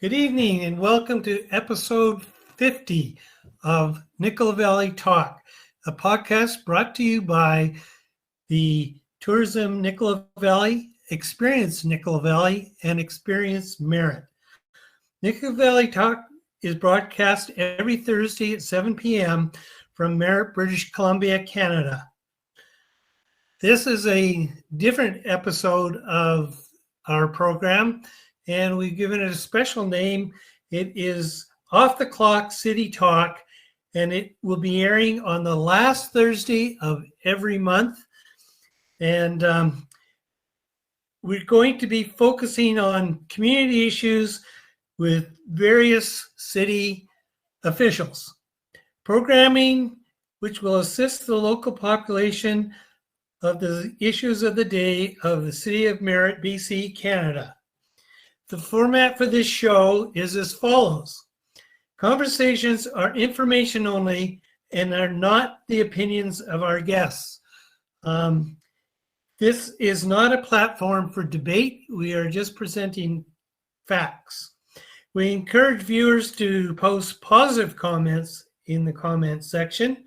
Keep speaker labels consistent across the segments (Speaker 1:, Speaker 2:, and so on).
Speaker 1: Good evening and welcome to episode 50 of Nicola Valley Talk, a podcast brought to you by the Tourism Nicola Valley, Experience Nicola Valley, and Experience Merit. Nicola Valley Talk is broadcast every Thursday at 7 p.m. from Merritt, British Columbia, Canada. This is a different episode of our program, and we've given it a special name. It is Off the Clock City Talk, and it will be airing on the last Thursday of every month. And we're going to be focusing on community issues with various city officials. Programming which will assist the local population of the issues of the day of the City of Merritt, BC, Canada. The format for this show is as follows. Conversations are information only and are not the opinions of our guests. This is not a platform for debate. We are just presenting facts. We encourage viewers to post positive comments in the comment section.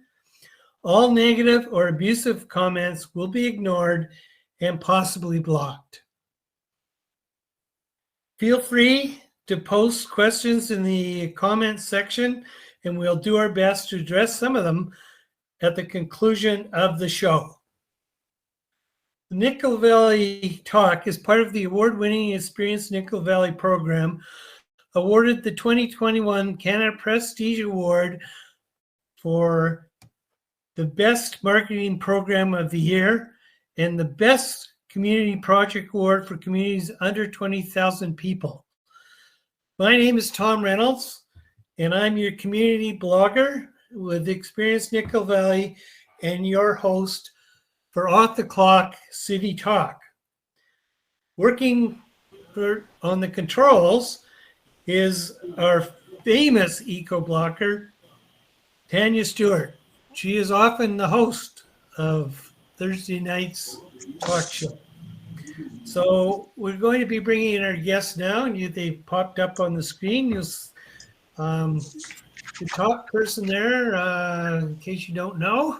Speaker 1: All negative or abusive comments will be ignored and possibly blocked. Feel free to post questions in the comments section, and we'll do our best to address some of them at the conclusion of the show. The Nicola Valley Talk is part of the award-winning Experience Nicola Valley program, awarded the 2021 Canada Prestige Award for the Best Marketing Program of the Year and the Best Community Project Award for communities under 20,000 people. My name is Tom Reynolds, and I'm your community blogger with Experience Nicola Valley and your host for Off the Clock City Talk. Working on the controls is our famous eco-blocker, Tanya Stewart. She is often the host of Thursday night's talk show. So we're going to be bringing in our guests now, and they've popped up on the screen. The top person there, in case you don't know,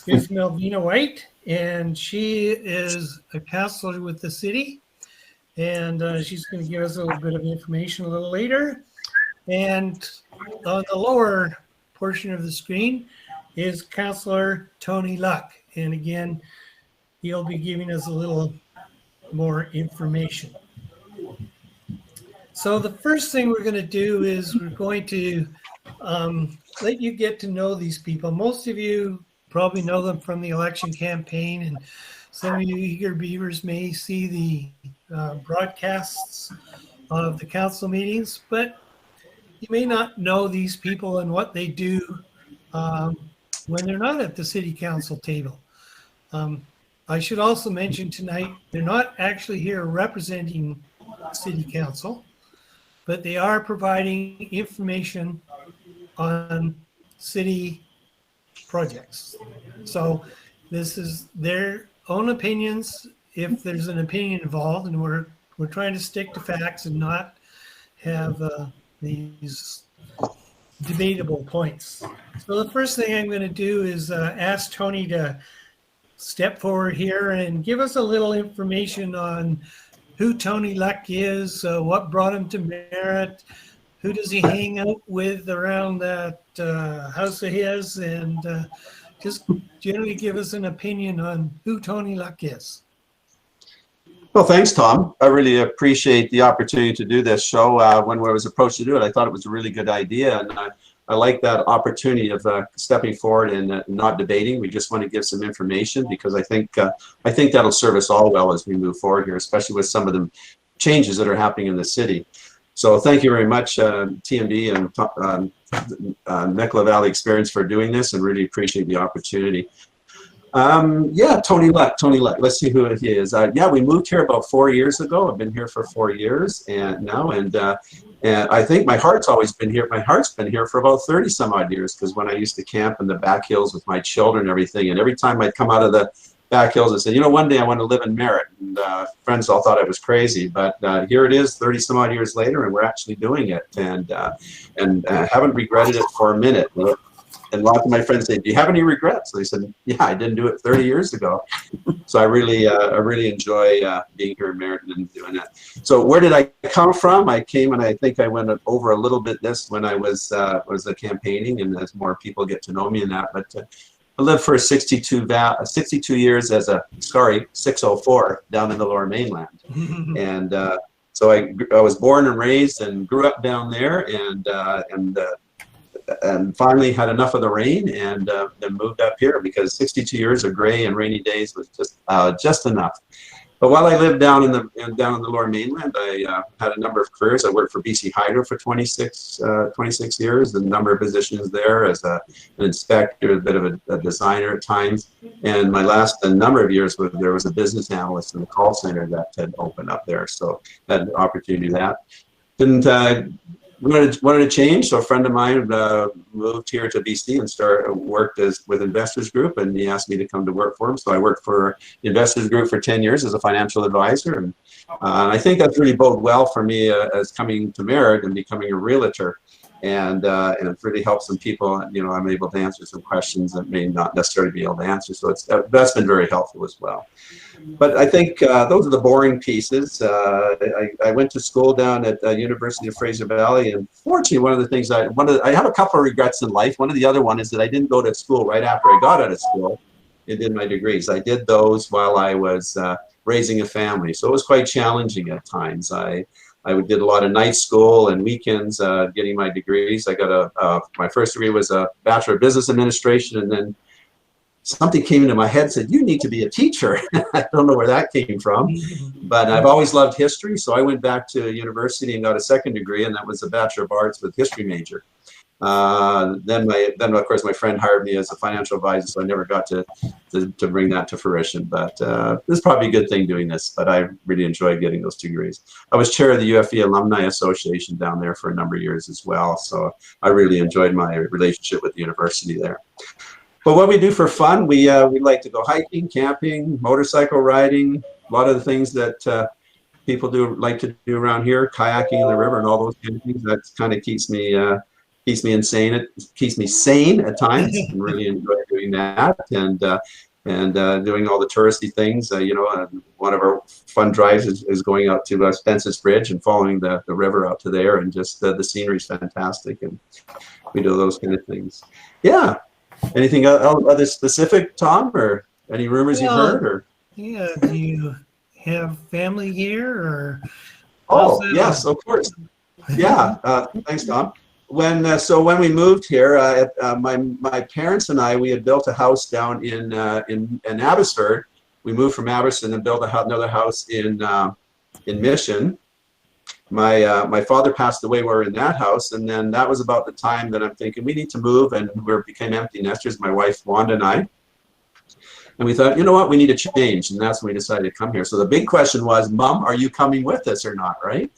Speaker 1: is Melvina White, and she is a councillor with the city, and she's going to give us a little bit of information a little later. And on the lower portion of the screen is Councillor Tony Luck, and again, he'll be giving us a little more information. So the first thing we're going to do is we're going to let you get to know these people. Most of you probably know them from the election campaign, and some of you eager beavers may see the broadcasts of the council meetings, but you may not know these people and what they do when they're not at the city council table. I should also mention tonight, they're not actually here representing city council, but they are providing information on city projects. So this is their own opinions if there's an opinion involved, and we're trying to stick to facts and not have these debatable points. So the first thing I'm going to do is ask Tony to step forward here and give us a little information on who Tony Luck is, what brought him to Merritt, who does he hang out with around that house of his, and just generally give us an opinion on who Tony Luck is.
Speaker 2: Well, thanks, Tom. I really appreciate the opportunity to do this show. When I was approached to do it, I thought it was a really good idea, and I like that opportunity of stepping forward and not debating. We just want to give some information because I think that'll serve us all well as we move forward here, especially with some of the changes that are happening in the city. So thank you very much, TMD and Nicola Valley Experience for doing this, and really appreciate the opportunity. Yeah, Tony Luck. Let's see who he is. Yeah, we moved here about 4 years ago. I've been here for 4 years and I think my heart's always been here. My heart's been here for about 30 some odd years, because when I used to camp in the back hills with my children and everything, and every time I'd come out of the back hills and said, you know, one day I want to live in Merritt. And friends all thought I was crazy, but here it is 30 some odd years later, and we're actually doing it, and haven't regretted it for a minute. And lots of my friends say, do you have any regrets? And I said, yeah, I didn't do it 30 years ago. So I really enjoy being here in Merritt and doing it. So where did I come from? I came, and I think I went over a little bit this when I was campaigning, and as more people get to know me in that. But I lived for 62 years as a, 604 down in the Lower Mainland. And so I was born and raised and grew up down there, and finally had enough of the rain, and then moved up here because 62 years of gray and rainy days was just enough. But while I lived down in the Lower Mainland, I had a number of careers. I worked for BC Hydro for 26 years, a number of positions there as an inspector, a bit of a designer at times. And my last number of years, there was a business analyst in the call center that had opened up there. So had an opportunity to do that. Didn't wanted to change, so a friend of mine moved here to BC and worked with Investors Group, and he asked me to come to work for him. So I worked for Investors Group for 10 years as a financial advisor, and I think that's really bode well for me as coming to Merritt and becoming a realtor, and it's really helped some people. You know, I'm able to answer some questions that may not necessarily be able to answer. So that's been very helpful as well. But I think those are the boring pieces. I went to school down at the University of Fraser Valley, and fortunately, one of the things I have a couple of regrets in life. One of the other one is that I didn't go to school right after I got out of school and did my degrees. I did those while I was raising a family, so it was quite challenging at times. I did a lot of night school and weekends getting my degrees. I got my first degree was a Bachelor of Business Administration, and then something came into my head and said, you need to be a teacher. I don't know where that came from, but I've always loved history. So I went back to university and got a second degree, and that was a Bachelor of Arts with history major. Then of course my friend hired me as a financial advisor, so I never got to bring that to fruition. But it's probably a good thing doing this, but I really enjoyed getting those degrees. I was chair of the UFE Alumni Association down there for a number of years as well. So I really enjoyed my relationship with the university there. But what we do for fun, we like to go hiking, camping, motorcycle riding, a lot of the things that people like to do around here, kayaking in the river and all those kind of things. That kind of keeps me insane. It keeps me sane at times. I really enjoy doing that, and doing all the touristy things. You know, one of our fun drives is going out to Spence's Bridge and following the river out to there, and just the scenery is fantastic, and we do those kind of things. Yeah. Anything other specific, Tom, or any rumors you've heard? Or
Speaker 1: yeah, do you have family here, or?
Speaker 2: Oh, yes, of course. Yeah, thanks, Tom. So when we moved here, my parents and we had built a house down in Abbotsford. We moved from Abbotsford and built another house in Mission. My father passed away. We were in that house, and then that was about the time that I'm thinking we need to move, and we became empty nesters, my wife Wanda and I. And we thought, you know what, we need a change, and that's when we decided to come here. So the big question was, Mom, are you coming with us or not, right?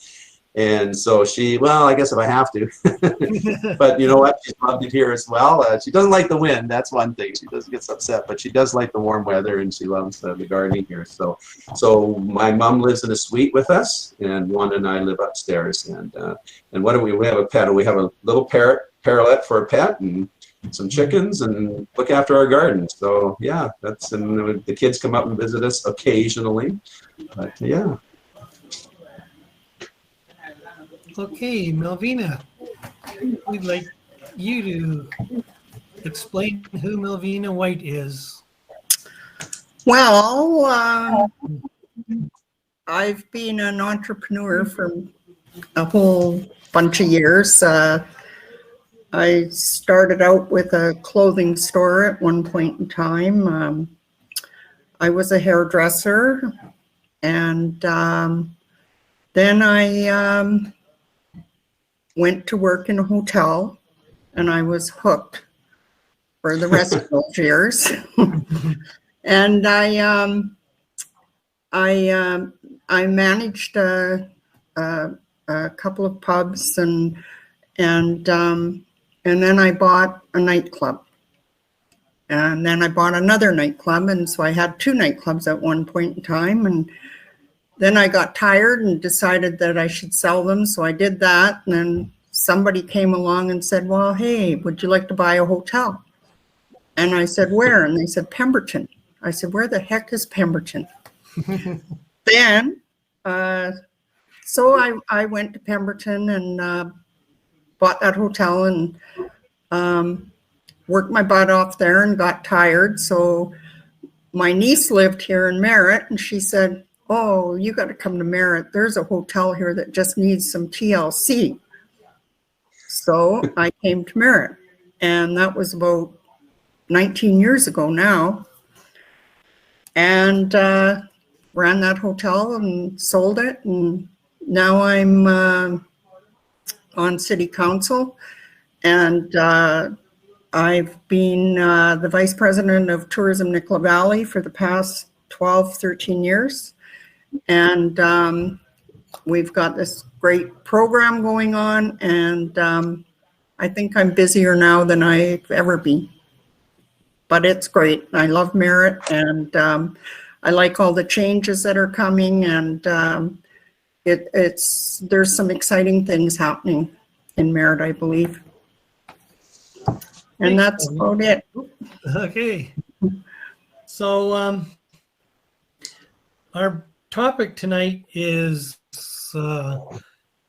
Speaker 2: And so well, I guess if I have to. But you know what? She's loved it here as well. She doesn't like the wind. That's one thing. She does get upset, but she does like the warm weather, and she loves the gardening here. So my mom lives in a suite with us, and Wanda and I live upstairs. And what do we have? A pet. We have a little parrot for a pet, and some chickens, and look after our garden. So yeah, and the kids come up and visit us occasionally. But yeah.
Speaker 1: Okay, Melvina, we'd like you to explain who Melvina White is.
Speaker 3: Well, I've been an entrepreneur for a whole bunch of years. I started out with a clothing store at one point in time. I was a hairdresser, and then I went to work in a hotel, and I was hooked for the rest of those years. And I managed a couple of pubs, and then I bought a nightclub, And then I bought another nightclub, and so I had 2 nightclubs at one point in time. And then I got tired and decided that I should sell them, so I did that. And then somebody came along and said, well, hey, would you like to buy a hotel? And I said, where? And they said, Pemberton. I said, where the heck is Pemberton? Then, so I went to Pemberton and bought that hotel and worked my butt off there and got tired. So my niece lived here in Merritt, and she said, oh, you got to come to Merritt. There's a hotel here that just needs some TLC. So I came to Merritt, and that was about 19 years ago now, and ran that hotel and sold it. And now I'm on city council, and I've been the vice president of tourism Nicola Valley for the past 12, 13 years. And we've got this great program going on, and I think I'm busier now than I've ever been. But it's great. I love Merritt, and I like all the changes that are coming, and there's some exciting things happening in Merritt, I believe. And that's about it.
Speaker 1: Okay. So our topic tonight is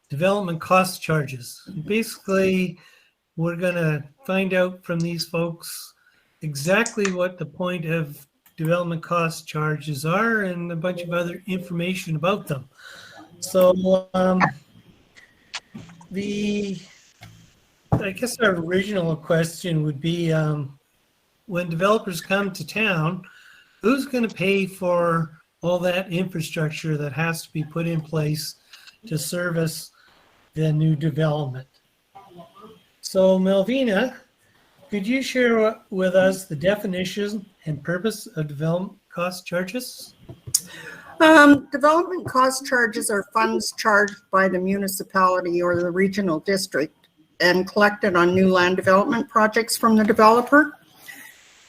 Speaker 1: development cost charges. Basically, we're going to find out from these folks exactly what the point of development cost charges are and a bunch of other information about them. So I guess our original question would be, when developers come to town, who's going to pay for all that infrastructure that has to be put in place to service the new development? So Melvina, could you share with us the definition and purpose of development cost charges?
Speaker 3: Development cost charges are funds charged by the municipality or the regional district and collected on new land development projects from the developer.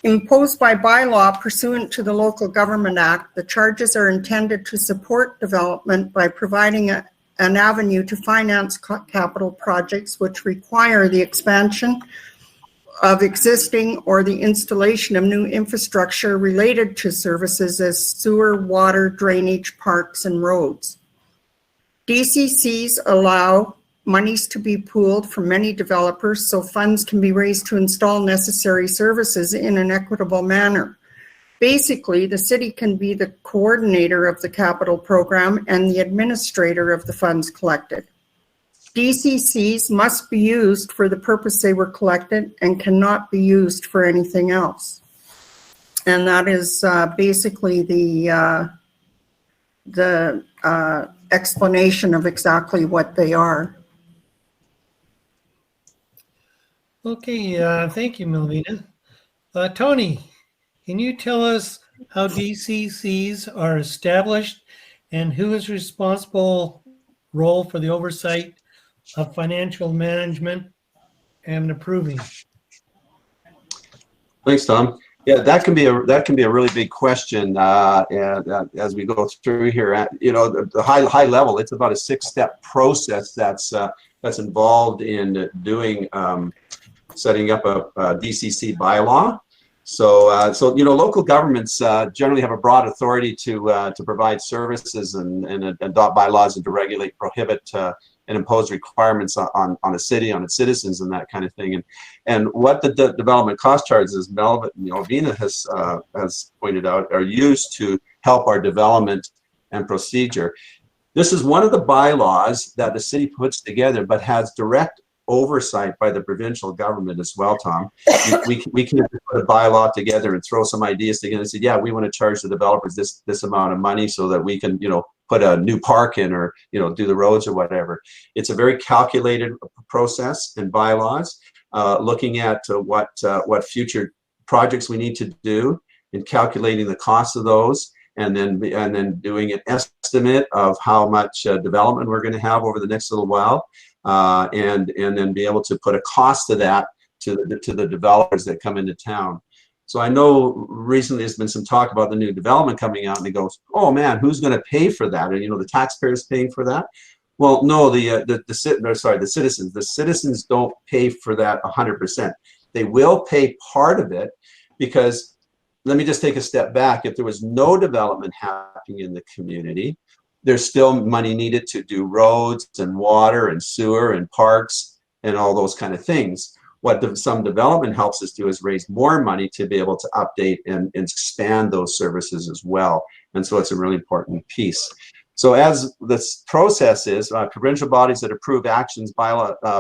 Speaker 3: Imposed by bylaw pursuant to the Local Government Act, the charges are intended to support development by providing an avenue to finance capital projects which require the expansion of existing or the installation of new infrastructure related to services as sewer, water, drainage, parks, and roads. DCCs allow monies to be pooled from many developers so funds can be raised to install necessary services in an equitable manner. Basically, the city can be the coordinator of the capital program and the administrator of the funds collected. DCCs must be used for the purpose they were collected and cannot be used for anything else. And that is basically the explanation of exactly what they are.
Speaker 1: Okay, thank you, Melvina. Tony, can you tell us how DCCs are established and who is responsible role for the oversight of financial management and approving?
Speaker 2: Thanks, Tom. Yeah, that can be a really big question as we go through here. The high level, it's about a 6-step process that's involved in doing setting up a DCC bylaw. So local governments generally have a broad authority to provide services and adopt bylaws and to regulate, prohibit, and impose requirements on a city, on its citizens, and that kind of thing. And what the development cost charges, Melvina has pointed out, are used to help our development and procedure. This is one of the bylaws that the city puts together, but has direct oversight by the provincial government as well, Tom. We can put a bylaw together and throw some ideas together and say, yeah, we want to charge the developers this amount of money so that we can, put a new park in or, do the roads or whatever. It's a very calculated process and bylaws, looking at what future projects we need to do and calculating the cost of those, and then doing an estimate of how much development we're going to have over the next little while. And then be able to put a cost to that to the developers that come into town. So I know recently there's been some talk about the new development coming out, and they go, oh man, who's going to pay for that? And the taxpayers paying for that? Well, no, the citizens. The citizens don't pay for that 100%. They will pay part of it, because let me just take a step back. If there was no development happening in the community, there's still money needed to do roads and water and sewer and parks and all those kind of things. What some development helps us do is raise more money to be able to update and expand those services as well. And so it's a really important piece. So as this process is, provincial bodies that approve actions,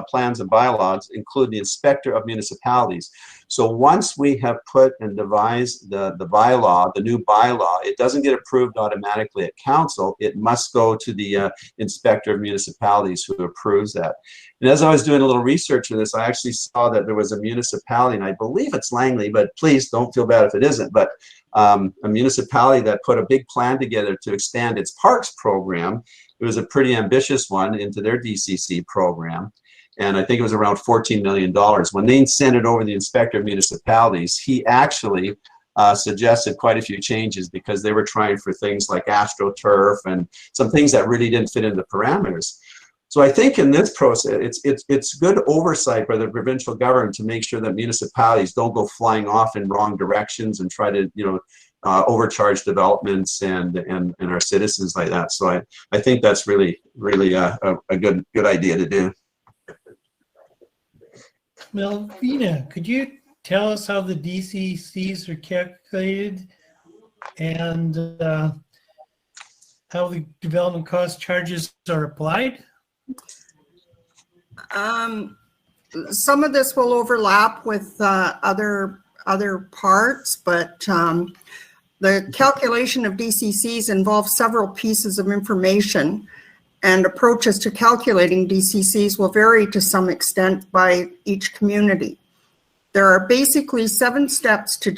Speaker 2: plans and bylaws include the inspector of municipalities. So once we have put and devised the bylaw, the new bylaw, it doesn't get approved automatically at council. It must go to the inspector of municipalities, who approves that. And as I was doing a little research for this, I actually saw that there was a municipality, and I believe it's Langley, but please don't feel bad if it isn't, but a municipality that put a big plan together to expand its parks program. It was a pretty ambitious one into their DCC program. And I think it was around $14 million. When they sent it over to the inspector of municipalities, he actually suggested quite a few changes, because they were trying for things like AstroTurf and some things that really didn't fit into the parameters. So I think in this process, it's good oversight by the provincial government to make sure that municipalities don't go flying off in wrong directions and try to, overcharge developments and our citizens like that. So I think that's really a good idea to do.
Speaker 1: Melvina, could you tell us how the DCCs are calculated and how the development cost charges are applied?
Speaker 3: Some of this will overlap with other parts, but the calculation of DCCs involves several pieces of information, and approaches to calculating DCCs will vary to some extent by each community. There are basically 7 steps to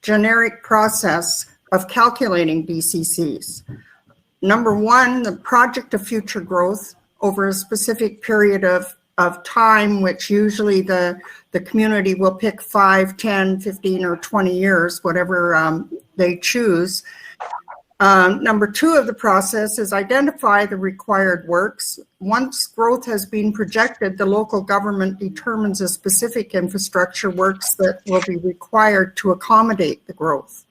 Speaker 3: generic process of calculating DCCs. Number 1, the project of future growth over a specific period of time, which usually the community will pick 5, 10, 15, or 20 years, whatever they choose. Number 2 of the process is identify the required works. Once growth has been projected, the local government determines the specific infrastructure works that will be required to accommodate the growth.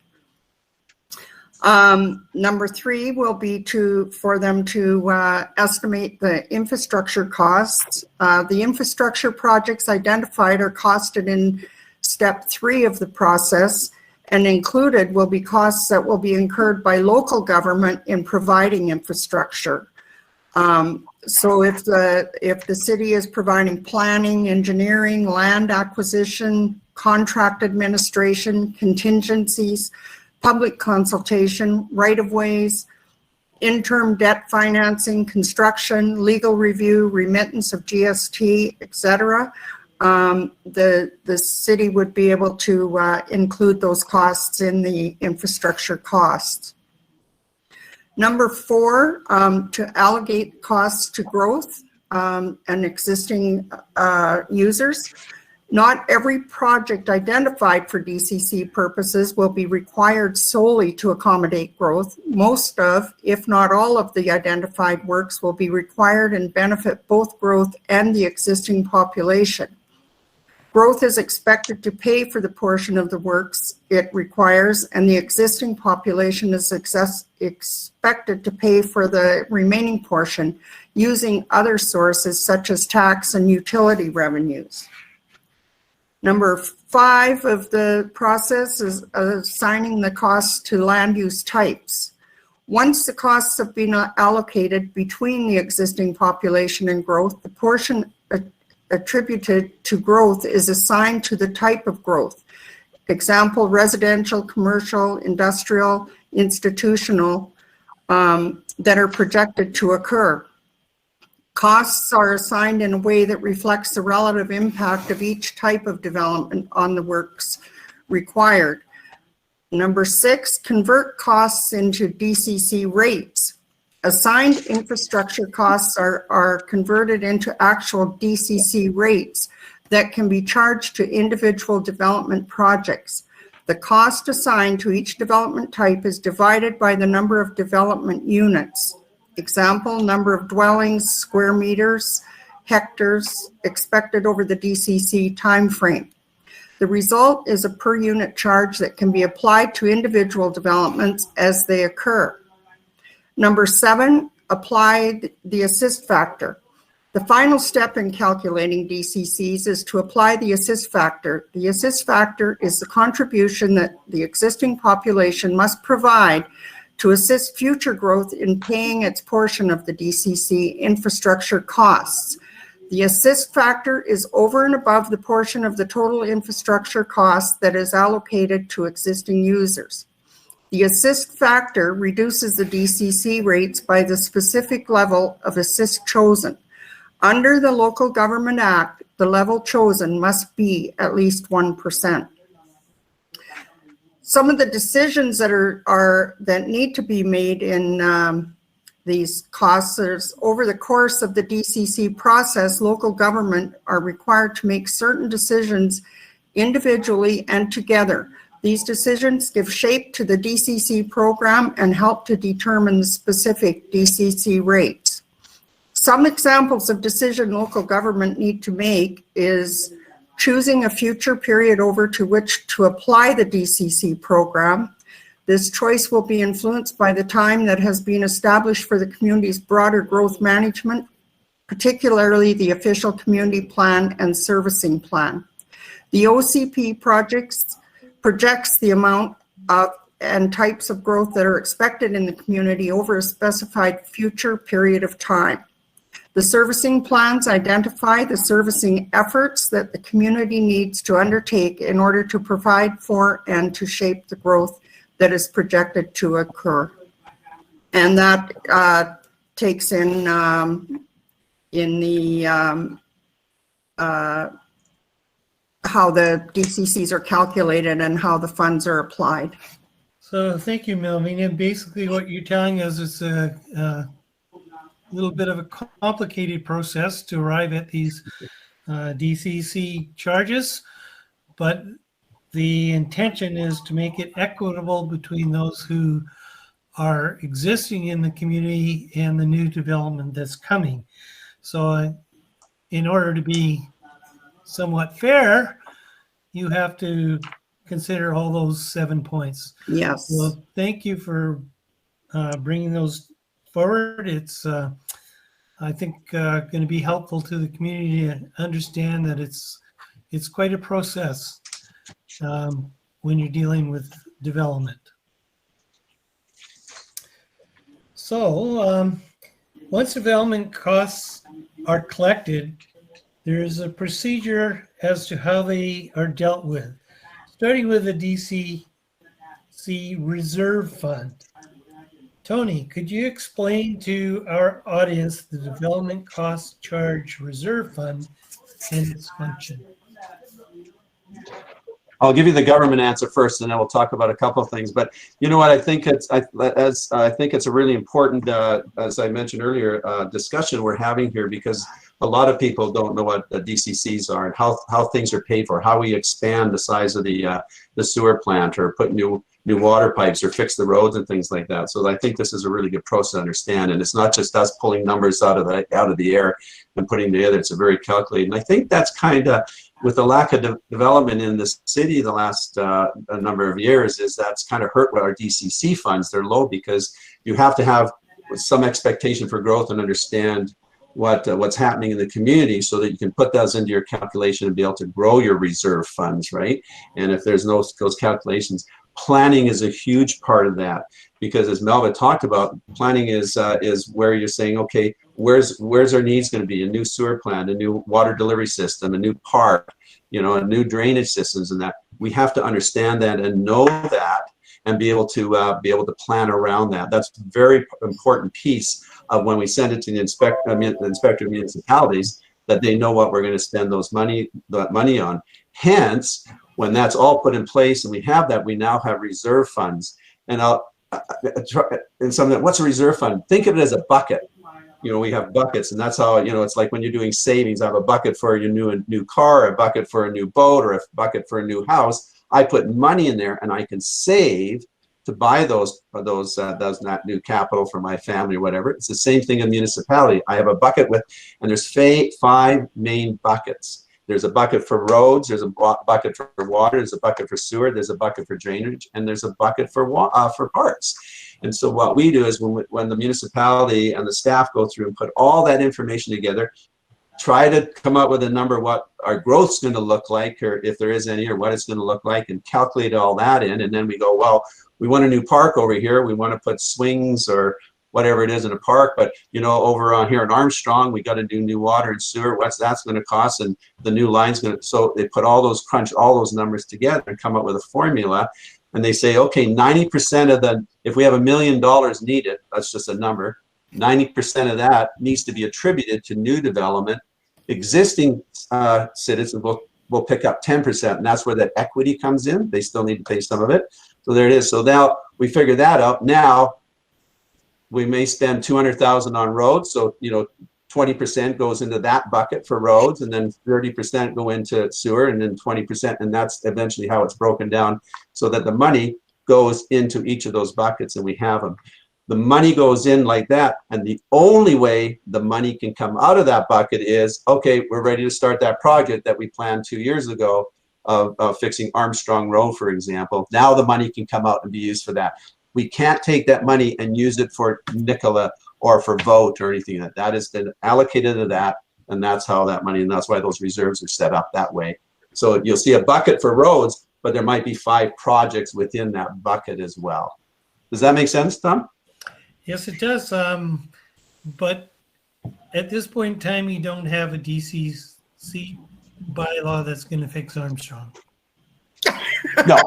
Speaker 3: Number 3 will be for them to estimate the infrastructure costs. The infrastructure projects identified are costed in step 3 of the process, and included will be costs that will be incurred by local government in providing infrastructure. So if the city is providing planning, engineering, land acquisition, contract administration, contingencies, public consultation, right-of-ways, interim debt financing, construction, legal review, remittance of GST, etc., the city would be able to include those costs in the infrastructure costs. Number 4, to allocate costs to growth and existing users. Not every project identified for DCC purposes will be required solely to accommodate growth. Most of, if not all of the identified works will be required and benefit both growth and the existing population. Growth is expected to pay for the portion of the works it requires, and the existing population is expected to pay for the remaining portion using other sources such as tax and utility revenues. Number 5 of the process is assigning the costs to land use types. Once the costs have been allocated between the existing population and growth, the portion attributed to growth is assigned to the type of growth. Example, residential, commercial, industrial, institutional, that are projected to occur. Costs are assigned in a way that reflects the relative impact of each type of development on the works required. Number 6, convert costs into DCC rates. Assigned infrastructure costs are converted into actual DCC rates that can be charged to individual development projects. The cost assigned to each development type is divided by the number of development units. Example, number of dwellings, square meters, hectares expected over the DCC timeframe. The result is a per unit charge that can be applied to individual developments as they occur. Number 7, apply the assist factor. The final step in calculating DCCs is to apply the assist factor. The assist factor is the contribution that the existing population must provide to assist future growth in paying its portion of the DCC infrastructure costs. The assist factor is over and above the portion of the total infrastructure cost that is allocated to existing users. The assist factor reduces the DCC rates by the specific level of assist chosen. Under the Local Government Act, the level chosen must be at least 1%. Some of the decisions that need to be made in these costs is over the course of the DCC process, local government are required to make certain decisions individually and together. These decisions give shape to the DCC program and help to determine the specific DCC rates. Some examples of decision local government need to make is choosing a future period over to which to apply the DCC program. This choice will be influenced by the time that has been established for the community's broader growth management, particularly the official community plan and servicing plan. The OCP projects the amount of and types of growth that are expected in the community over a specified future period of time. The servicing plans identify the servicing efforts that the community needs to undertake in order to provide for and to shape the growth that is projected to occur. And that takes in the how the DCCs are calculated and how the funds are applied.
Speaker 1: So thank you, Melvina. Basically what you're telling us is a little bit of a complicated process to arrive at these DCC charges, but the intention is to make it equitable between those who are existing in the community and the new development that's coming. So in order to be somewhat fair, you have to consider all those 7 points.
Speaker 3: Yes.
Speaker 1: Well, thank you for bringing those forward. It's, I think, going to be helpful to the community to understand that it's quite a process when you're dealing with development. So once development costs are collected, there is a procedure as to how they are dealt with, starting with the DCC Reserve Fund. Tony, could you explain to our audience the Development Cost Charge Reserve Fund and its function?
Speaker 2: I'll give you the government answer first, and then we'll talk about a couple of things. But you know what? I think it's a really important, as I mentioned earlier, discussion we're having here, because a lot of people don't know what the DCCs are and how things are paid for, how we expand the size of the sewer plant, or put new water pipes, or fix the roads and things like that. So I think this is a really good process to understand, and it's not just us pulling numbers out of the air and putting together. It's a very calculated, and I think that's kind of, with the lack of development in the city the last number of years, is that's kind of hurt with our DCC funds. They're low because you have to have some expectation for growth and understand what's happening in the community, so that you can put those into your calculation and be able to grow your reserve funds, right? And if there's no those calculations, planning is a huge part of that, because as Melva talked about, planning is where you're saying, okay, where's our needs going to be? A new sewer plant, a new water delivery system, a new park, a new drainage systems, and that we have to understand that and know that, and be able to plan around that. That's a very important piece of when we send it to the inspector of municipalities, that they know what we're going to spend that money on. Hence, when that's all put in place and we have that, we now have reserve funds. And what's a reserve fund? Think of it as a bucket. We have buckets, and that's how, it's like when you're doing savings. I have a bucket for your new car, a bucket for a new boat, or a bucket for a new house. I put money in there and I can save to buy those that new capital for my family or whatever. It's the same thing in municipality. I have a bucket with, and there's 5 main buckets. There's a bucket for roads, there's a bucket for water, there's a bucket for sewer, there's a bucket for drainage, and there's a bucket for parks. And so what we do is when the municipality and the staff go through and put all that information together, try to come up with a number what our growth's going to look like, or if there is any, or what it's going to look like, and calculate all that in. And then we go, well, we want a new park over here. We want to put swings or whatever it is in a park, but over on here in Armstrong, we got to do new water and sewer. What's that's going to cost, and the new line's going to. So they put crunch all those numbers together and come up with a formula, and they say, okay, 90% of if we have $1 million needed, that's just a number. 90% of that needs to be attributed to new development. Existing citizens will pick up 10%, and that's where that equity comes in. They still need to pay some of it. So there it is. So now we figure that out. Now we may spend $200,000 on roads. So 20% goes into that bucket for roads, and then 30% go into sewer, and then 20%, and that's eventually how it's broken down, so that the money goes into each of those buckets, and we have them. The money goes in like that, and the only way the money can come out of that bucket is, okay, we're ready to start that project that we planned 2 years ago of fixing Armstrong Road, for example. Now the money can come out and be used for that. We can't take that money and use it for Nicola or for vote or anything. That has been allocated to that, and that's how that money, and that's why those reserves are set up that way. So you'll see a bucket for roads, but there might be 5 projects within that bucket as well. Does that make sense, Tom?
Speaker 1: Yes, it does. But at this point in time, you don't have a DCC bylaw that's going to fix Armstrong.
Speaker 2: No,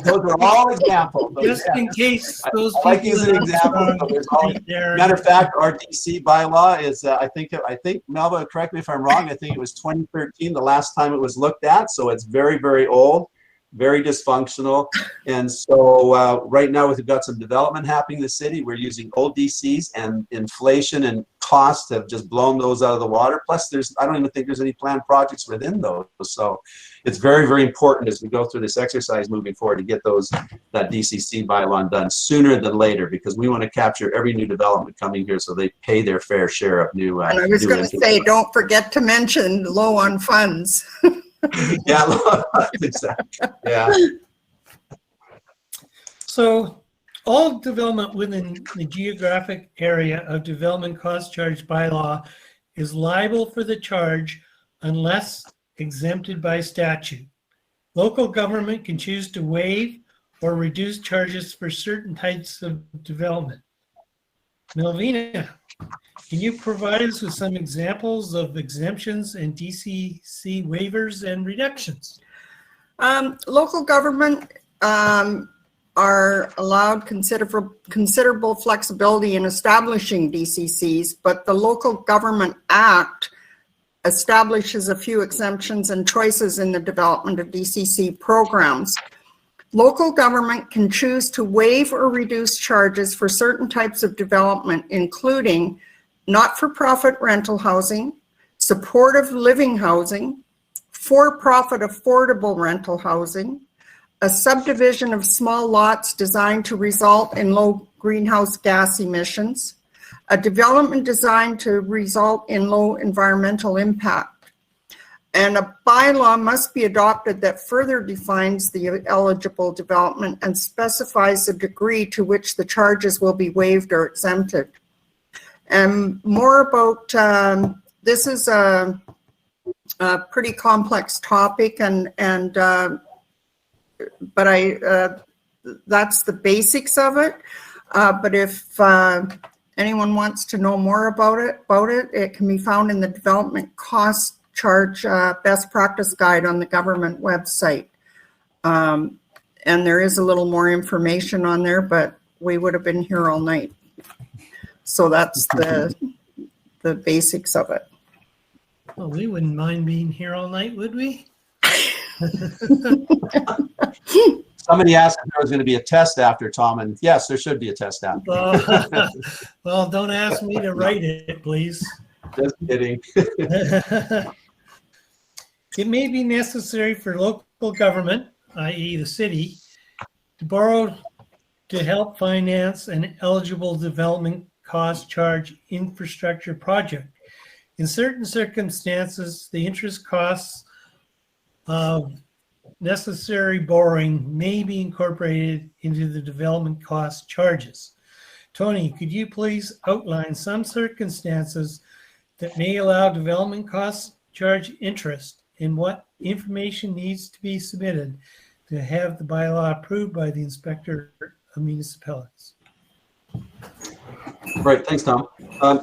Speaker 2: those are all examples.
Speaker 1: Just in case those
Speaker 2: I like using examples. Matter of fact, our DC bylaw is, I think, Melva, correct me if I'm wrong, I think it was 2013, the last time it was looked at. So it's very, very old, very dysfunctional. And so right now we've got some development happening in the city. We're using old DCs, and inflation and costs have just blown those out of the water. Plus I don't even think there's any planned projects within those. So it's very, very important as we go through this exercise moving forward to get that DCC bylaw done sooner than later, because we want to capture every new development coming here so they pay their fair share of new.
Speaker 3: And I was going to say, don't forget to mention low on funds.
Speaker 2: Yeah, exactly. Yeah.
Speaker 1: So all development within the geographic area of development cost charge bylaw is liable for the charge unless exempted by statute. Local government can choose to waive or reduce charges for certain types of development. Melvina, can you provide us with some examples of exemptions and DCC waivers and reductions?
Speaker 3: Local government are allowed considerable flexibility in establishing DCCs, but the Local Government Act establishes a few exemptions and choices in the development of DCC programs. Local government can choose to waive or reduce charges for certain types of development, including not-for-profit rental housing, supportive living housing, for-profit affordable rental housing, a subdivision of small lots designed to result in low greenhouse gas emissions, a development designed to result in low environmental impact. And a bylaw must be adopted that further defines the eligible development and specifies the degree to which the charges will be waived or exempted. And more about, this is a pretty complex topic, but that's the basics of it. But if anyone wants to know more about it, it can be found in the Development Cost Charge Best Practice Guide on the government website. And there is a little more information on there, but we would have been here all night. So that's the basics of it.
Speaker 1: Well, we wouldn't mind being here all night, would we?
Speaker 2: Somebody asked if there was going to be a test after, Tom, and yes, there should be a test after.
Speaker 1: Well, don't ask me to write it, please.
Speaker 2: Just kidding.
Speaker 1: It may be necessary for local government i.e. the city, to borrow to help finance an eligible development cost charge infrastructure project. In certain circumstances, the interest costs of necessary borrowing may be incorporated into the development cost charges. Tony, could you please outline some circumstances that may allow development cost charge interest and what information needs to be submitted to have the bylaw approved by the Inspector of Municipalities?
Speaker 2: Right, thanks, Tom.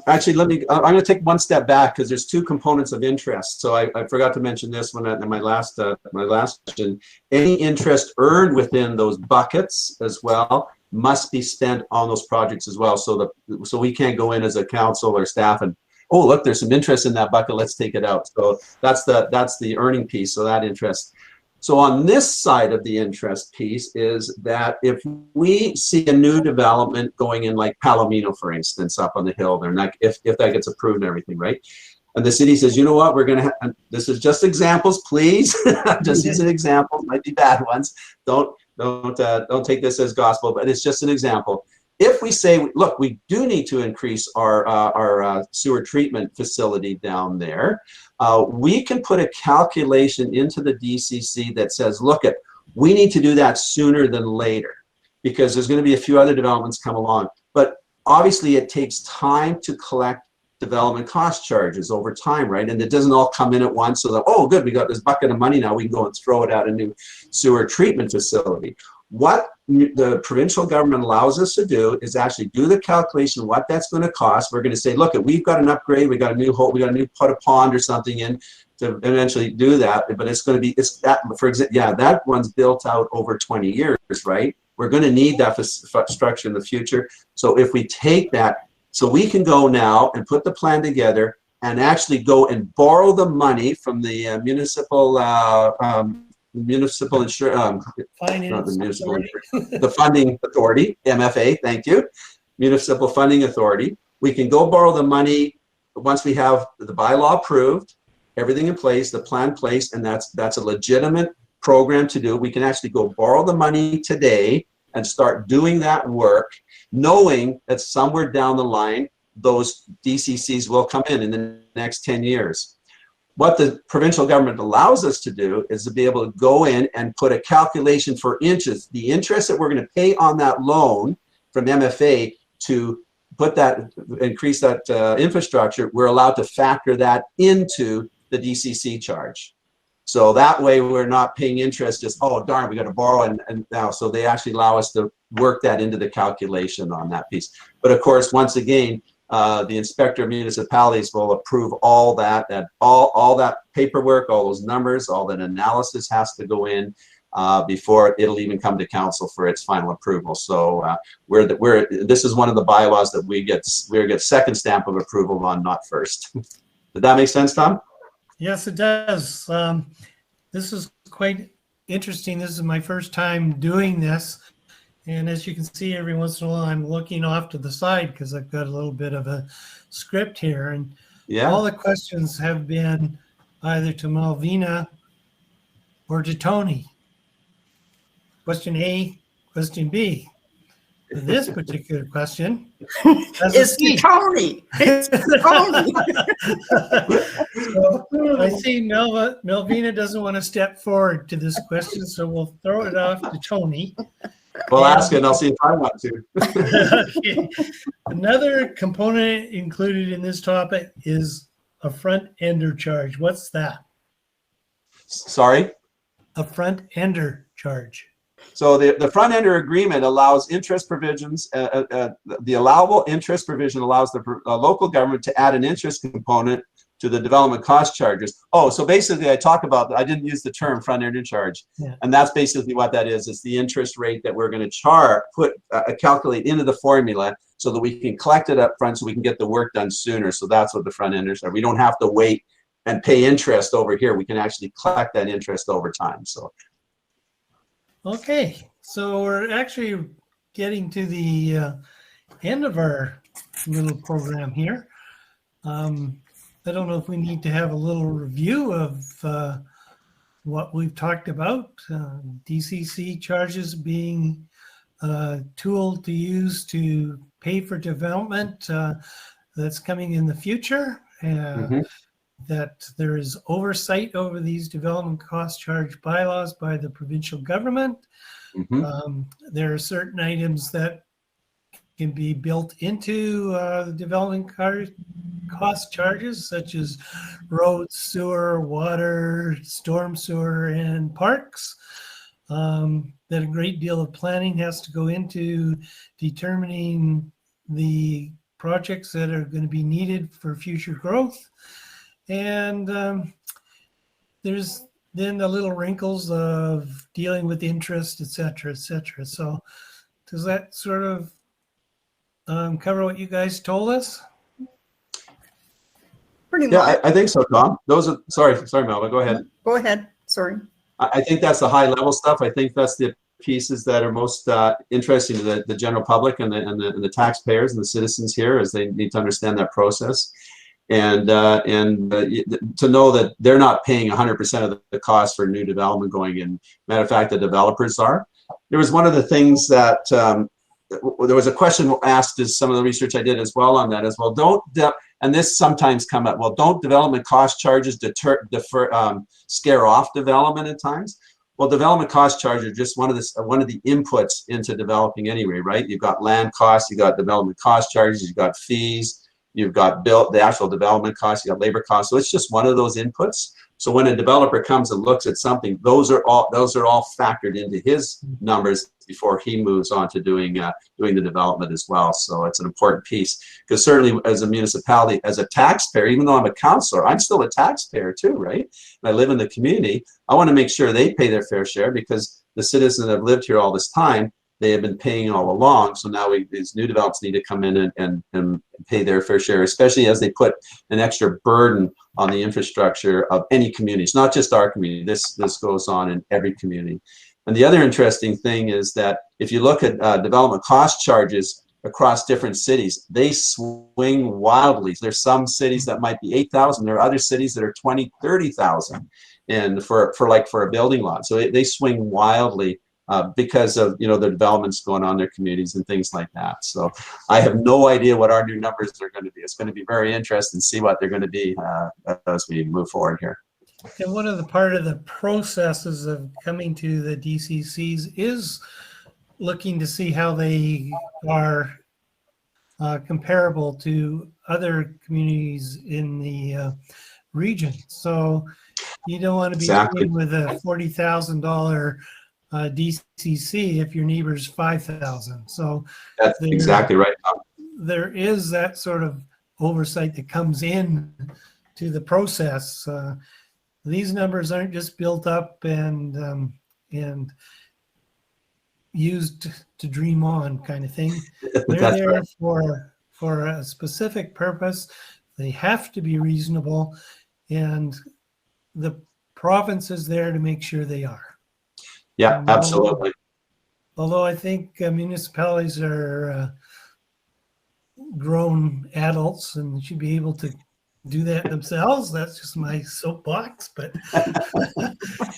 Speaker 2: Actually, I'm going to take one step back because there's two components of interest. So I forgot to mention this one in my last question. Any interest earned within those buckets as well must be spent on those projects as well. So we can't go in as a council or staff and, oh, look, there's some interest in that bucket, let's take it out. So that's the earning piece, so that interest. So on this side of the interest piece is that if we see a new development going in, like Palomino, for instance, up on the hill there, and if that gets approved and everything, right? And the city says, you know what, we're going to have, this is just examples, please. Just using examples, might be bad ones. Don't take this as gospel, but it's just an example. If we say, look, we do need to increase our sewer treatment facility down there, we can put a calculation into the DCC that says, look, we need to do that sooner than later because there's going to be a few other developments come along. But obviously, it takes time to collect development cost charges over time, right? And it doesn't all come in at once so that, oh, good, we got this bucket of money now, we can go and throw it at a new sewer treatment facility. What the provincial government allows us to do is actually do the calculation of what that's going to cost. We're going to say, look, we've got an upgrade, we got a new hole, we got a new put a pond or something in to eventually do that. But it's going to be, it's that, for example, yeah, that one's built out over 20 years, right? We're going to need that structure in the future. So if we take that, so we can go now and put the plan together and actually go and borrow the money from the municipal insurance, the funding authority, MFA, thank you, Municipal Funding Authority. We can go borrow the money once we have the bylaw approved, everything in place, the plan placed, and that's a legitimate program to do. We can actually go borrow the money today and start doing that work, knowing that somewhere down the line, those DCCs will come in the next 10 years. What the provincial government allows us to do is to be able to go in and put a calculation for interest. The interest that we're going to pay on that loan from MFA to put that, increase that infrastructure, we're allowed to factor that into the DCC charge. So that way we're not paying interest just, oh, darn, we got to borrow and now. So they actually allow us to work that into the calculation on that piece. But of course, once again, the Inspector of Municipalities will approve all that all that paperwork, all those numbers, all that analysis has to go in before it'll even come to council for its final approval. So this is one of the bylaws that we get second stamp of approval on, not first. Did that make sense, Tom?
Speaker 1: Yes, it does. This is quite interesting. This is my first time doing this. And as you can see, every once in a while, I'm looking off to the side because I've got a little bit of a script here. And yeah, all the questions have been either to Melvina or to Tony. Question A, question B. For this particular question,
Speaker 3: it's to Tony. It's to Tony.
Speaker 1: So I see Melvina doesn't want to step forward to this question, so we'll throw it off to Tony.
Speaker 2: We'll ask it and I'll see if I want to.
Speaker 1: Okay. Another component included in this topic is a front-ender charge. What's that?
Speaker 2: Sorry?
Speaker 1: A front-ender charge.
Speaker 2: So the front-ender agreement allows interest provisions. The allowable interest provision allows the local government to add an interest component to the development cost charges. Oh, so basically I talk about, I didn't use the term front-end charge. Yeah. And that's basically what that is. It's the interest rate that we're going to calculate into the formula so that we can collect it up front so we can get the work done sooner. So that's what the front-enders are. We don't have to wait and pay interest over here. We can actually collect that interest over time. So.
Speaker 1: Okay, so we're actually getting to the end of our little program here. I don't know if we need to have a little review of what we've talked about, DCC charges being a tool to use to pay for development that's coming in the future,
Speaker 2: Mhm.
Speaker 1: that there is oversight over these development cost charge bylaws by the provincial government.
Speaker 2: Mhm.
Speaker 1: There are certain items that can be built into the development cost charges, such as roads, sewer, water, storm sewer, and parks. That a great deal of planning has to go into determining the projects that are going to be needed for future growth. And there's then the little wrinkles of dealing with interest, et cetera, et cetera. So does that sort of cover what you guys told us?
Speaker 3: Pretty
Speaker 2: Yeah,
Speaker 3: much.
Speaker 2: I think so, Tom. Those are, sorry, Melva, go ahead.
Speaker 3: Go ahead. Sorry.
Speaker 2: I think that's the high level stuff. I think that's the pieces that are most interesting to the general public and the taxpayers and the citizens here, as they need to understand that process. And to know that they're not paying 100% of the cost for new development going in. Matter of fact, the developers are. There was one of the things that there was a question asked, as some of the research I did as well on that as well. And this sometimes come up. Well, don't development cost charges scare off development at times? Well, development cost charges are just one of the inputs into developing anyway, right? You've got land costs, you've got development cost charges, you've got fees, you've got the actual development costs, you've got labor costs. So it's just one of those inputs. So when a developer comes and looks at something, those are all factored into his numbers before he moves on to doing the development as well. So it's an important piece, because certainly as a municipality, as a taxpayer, even though I'm a councillor, I'm still a taxpayer too, right? And I live in the community. I want to make sure they pay their fair share, because the citizens that have lived here all this time, they have been paying all along. So now these new developments need to come in and pay their fair share, especially as they put an extra burden on the infrastructure of any community. It's not just our community. This goes on in every community. And the other interesting thing is that if you look at development cost charges across different cities, they swing wildly. There's some cities that might be 8,000. There are other cities that are 20, 30,000, and for a building lot. So they swing wildly. Because of the developments going on in their communities and things like that. So I have no idea what our new numbers are going to be. It's going to be very interesting to see what they're going to be as we move forward here.
Speaker 1: And one of the part of the processes of coming to the DCCs is looking to see how they are comparable to other communities in the region. So you don't want to be dealing with a $40,000 DCC if your neighbor's 5,000. So
Speaker 2: that's exactly right, Tom.
Speaker 1: There is that sort of oversight that comes in to the process. These numbers aren't just built up and used to dream on kind of thing. They're there right. for a specific purpose. They have to be reasonable, and the province is there to make sure they are.
Speaker 2: Yeah, absolutely.
Speaker 1: Although I think municipalities are grown adults and should be able to do that themselves. That's just my soapbox, but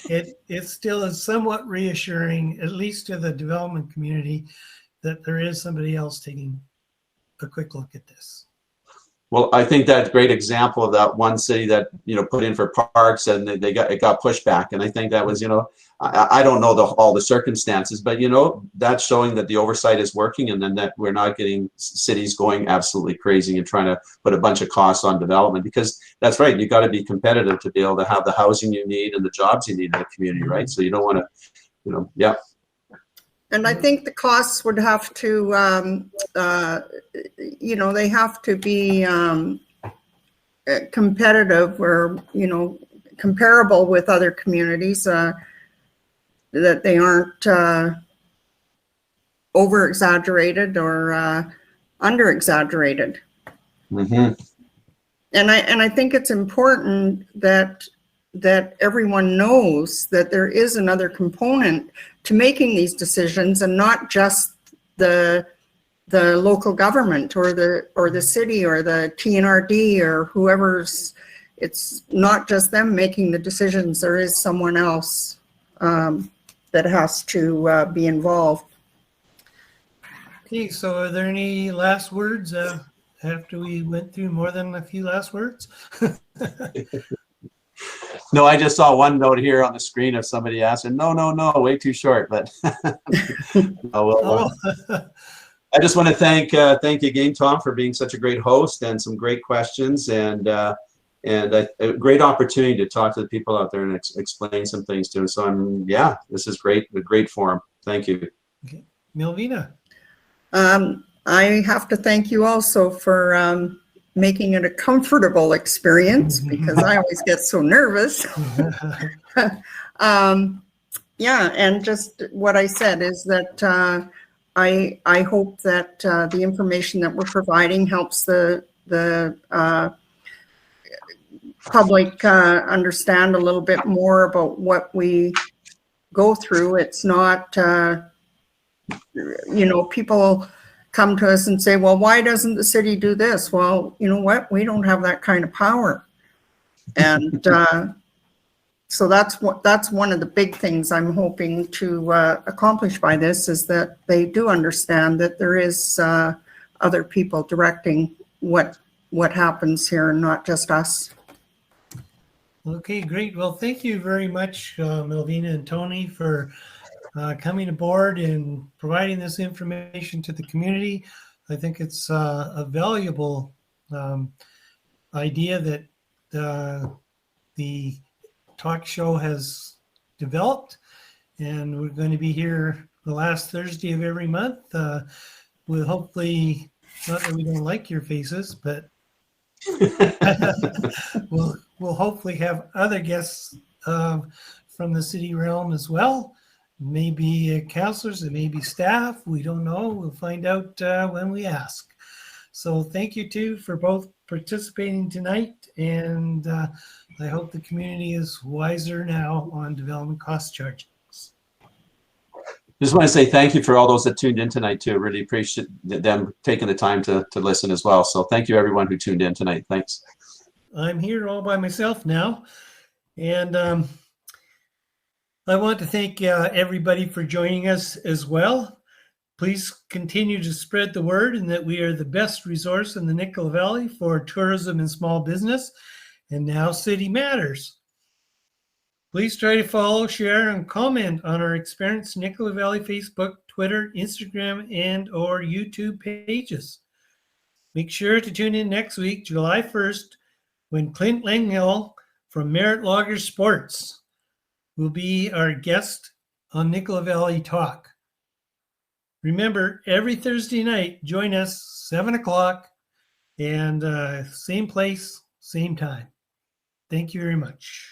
Speaker 1: it still is somewhat reassuring, at least to the development community, that there is somebody else taking a quick look at this.
Speaker 2: Well, I think that's a great example of that one city that put in for parks, and it got pushed back. And I think that was I don't know all the circumstances, but that's showing that the oversight is working, and then that we're not getting cities going absolutely crazy and trying to put a bunch of costs on development, because that's right. You got to be competitive to be able to have the housing you need and the jobs you need in the community, right? So you don't want to, yeah.
Speaker 3: And I think the costs would have to, they have to be competitive or, comparable with other communities, that they aren't over exaggerated or under exaggerated.
Speaker 2: Mm-hmm.
Speaker 3: And I think it's important that everyone knows that there is another component to making these decisions, and not just the local government or the city or the TNRD or whoever's it's not just them making the decisions. There is someone else that has to be involved.
Speaker 1: Okay, so are there any last words after we went through more than a few last words?
Speaker 2: No, I just saw one note here on the screen of somebody asking, no, way too short. But I just want to thank you again, Tom, for being such a great host and some great questions and a great opportunity to talk to the people out there and explain some things to them. So this is great, a great forum. Thank you.
Speaker 1: Okay. Melvina.
Speaker 3: I have to thank you also for making it a comfortable experience, because I always get so nervous. And just what I said is that I hope that the information that we're providing helps the public understand a little bit more about what we go through. It's not, people come to us and say, well, why doesn't the city do this? Well, you know what? We don't have that kind of power. And so that's one of the big things I'm hoping to accomplish by this, is that they do understand that there is other people directing what happens here, and not just us.
Speaker 1: Okay, great. Well, thank you very much, Melvina and Tony, for coming aboard and providing this information to the community. I think it's a valuable idea that the talk show has developed, and we're going to be here the last Thursday of every month. We'll hopefully, not that we don't like your faces, but we'll hopefully have other guests from the city realm as well. Maybe councillors, and maybe staff. We don't know. We'll find out when we ask. So thank you too for both participating tonight, and I hope the community is wiser now on development cost charges.
Speaker 2: Just want to say thank you for all those that tuned in tonight too. Really appreciate them taking the time to listen as well. So thank you everyone who tuned in tonight. Thanks.
Speaker 1: I'm here all by myself now, and I want to thank everybody for joining us as well. Please continue to spread the word, and that we are the best resource in the Nicola Valley for tourism and small business, and now City Matters. Please try to follow, share, and comment on our Experience Nicola Valley Facebook, Twitter, Instagram, and or YouTube pages. Make sure to tune in next week, July 1st, when Clint Langhill from Merit Logger Sports will be our guest on Nicola Valley Talk. Remember, every Thursday night, join us 7 o'clock, and same place, same time. Thank you very much.